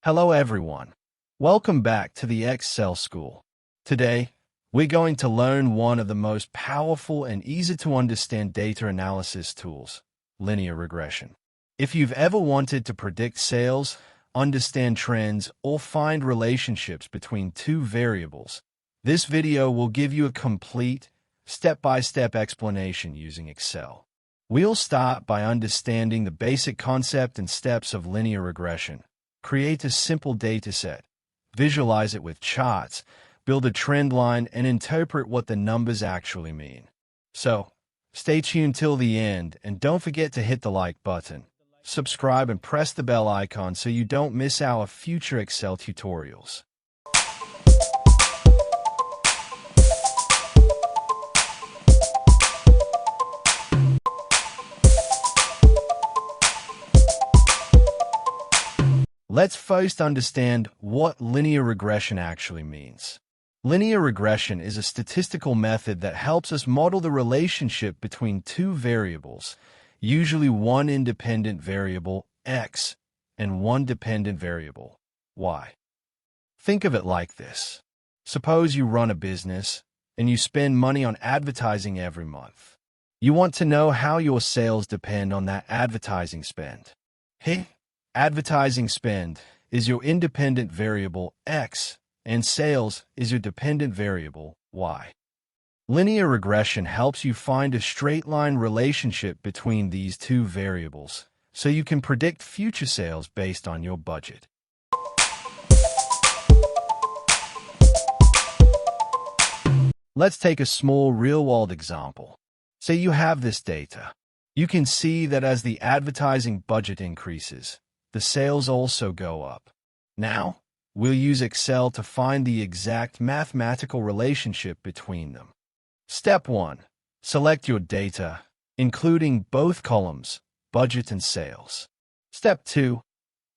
Hello everyone. Welcome back to the Excel School. Today, we're going to learn one of the most powerful and easy-to-understand data analysis tools, linear regression. If you've ever wanted to predict sales, understand trends, or find relationships between two variables, this video will give you a complete, step-by-step explanation using Excel. We'll start by understanding the basic concept and steps of linear regression. Create a simple dataset, visualize it with charts, build a trend line, and interpret what the numbers actually mean. So, stay tuned till the end, and don't forget to hit the like button, subscribe, and press the bell icon so you don't miss our future Excel tutorials. Let's first understand what linear regression actually means. Linear regression is a statistical method that helps us model the relationship between two variables, usually one independent variable, x, and one dependent variable, y. Think of it like this. Suppose you run a business, and you spend money on advertising every month. You want to know how your sales depend on that advertising spend. Hey, advertising spend is your independent variable, x, and sales is your dependent variable, y. Linear regression helps you find a straight-line relationship between these two variables, so you can predict future sales based on your budget. Let's take a small real-world example. Say you have this data. You can see that as the advertising budget increases, the sales also go up. Now, we'll use Excel to find the exact mathematical relationship between them. Step 1. Select your data, including both columns, budget and sales. Step 2.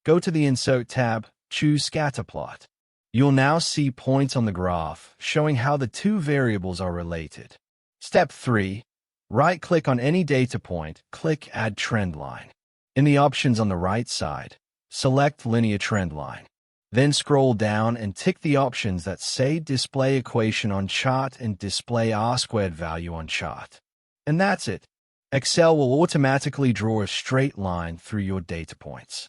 Go to the Insert tab, choose Scatter Plot. You'll now see points on the graph showing how the two variables are related. Step 3. Right-click on any data point, click Add Trend Line. In the options on the right side, select Linear Trend Line. Then scroll down and tick the options that say Display Equation on Chart and Display R-Squared Value on Chart. And that's it. Excel will automatically draw a straight line through your data points.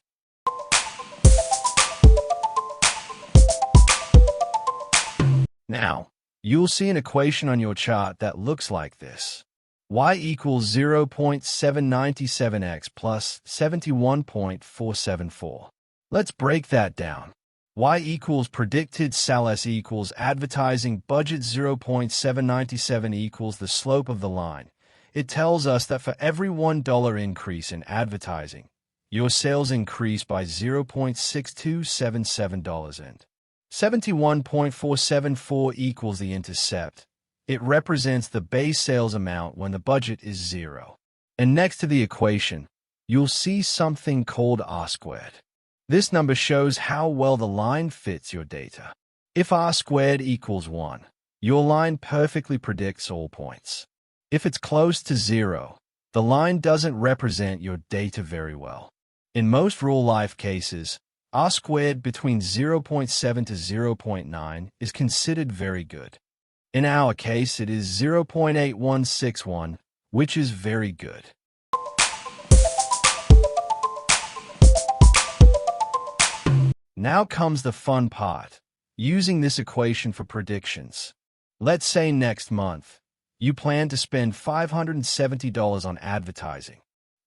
Now, you'll see an equation on your chart that looks like this. Y equals 0.797x plus 71.474. Let's break that down. Y equals predicted sales equals advertising budget 0.797 equals the slope of the line. It tells us that for every $1 increase in advertising, your sales increase by $0.6277 and 71.474 equals the intercept. It represents the base sales amount when the budget is 0. And next to the equation, you'll see something called R-squared. This number shows how well the line fits your data. If R-squared equals 1, your line perfectly predicts all points. If it's close to 0, the line doesn't represent your data very well. In most real-life cases, R-squared between 0.7 to 0.9 is considered very good. In our case, it is 0.8161, which is very good. Now comes the fun part, using this equation for predictions. Let's say next month, you plan to spend $570 on advertising.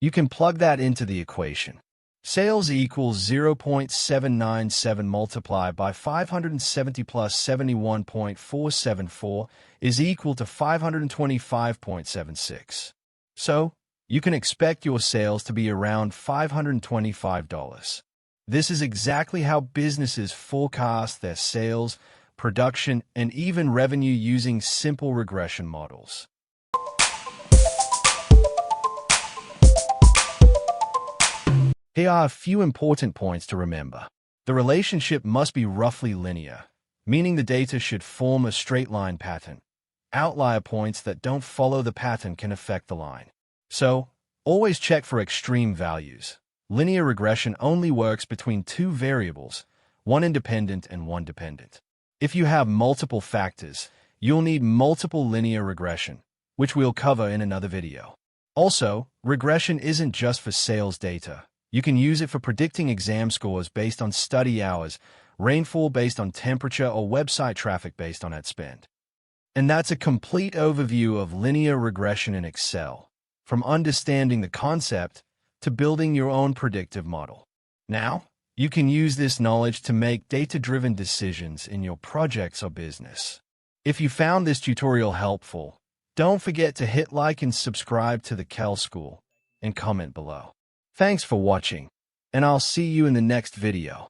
You can plug that into the equation. Sales equals 0.797 multiplied by 570 plus 71.474 is equal to 525.76. So, you can expect your sales to be around $525. This is exactly how businesses forecast their sales, production, and even revenue using simple regression models. Here are a few important points to remember. The relationship must be roughly linear, meaning the data should form a straight line pattern. Outlier points that don't follow the pattern can affect the line. So, always check for extreme values. Linear regression only works between two variables, one independent and one dependent. If you have multiple factors, you'll need multiple linear regression, which we'll cover in another video. Also, regression isn't just for sales data. You can use it for predicting exam scores based on study hours, rainfall based on temperature, or website traffic based on ad spend. And that's a complete overview of linear regression in Excel, from understanding the concept to building your own predictive model. Now, you can use this knowledge to make data-driven decisions in your projects or business. If you found this tutorial helpful, don't forget to hit like and subscribe to the Kel School and comment below. Thanks for watching, and I'll see you in the next video.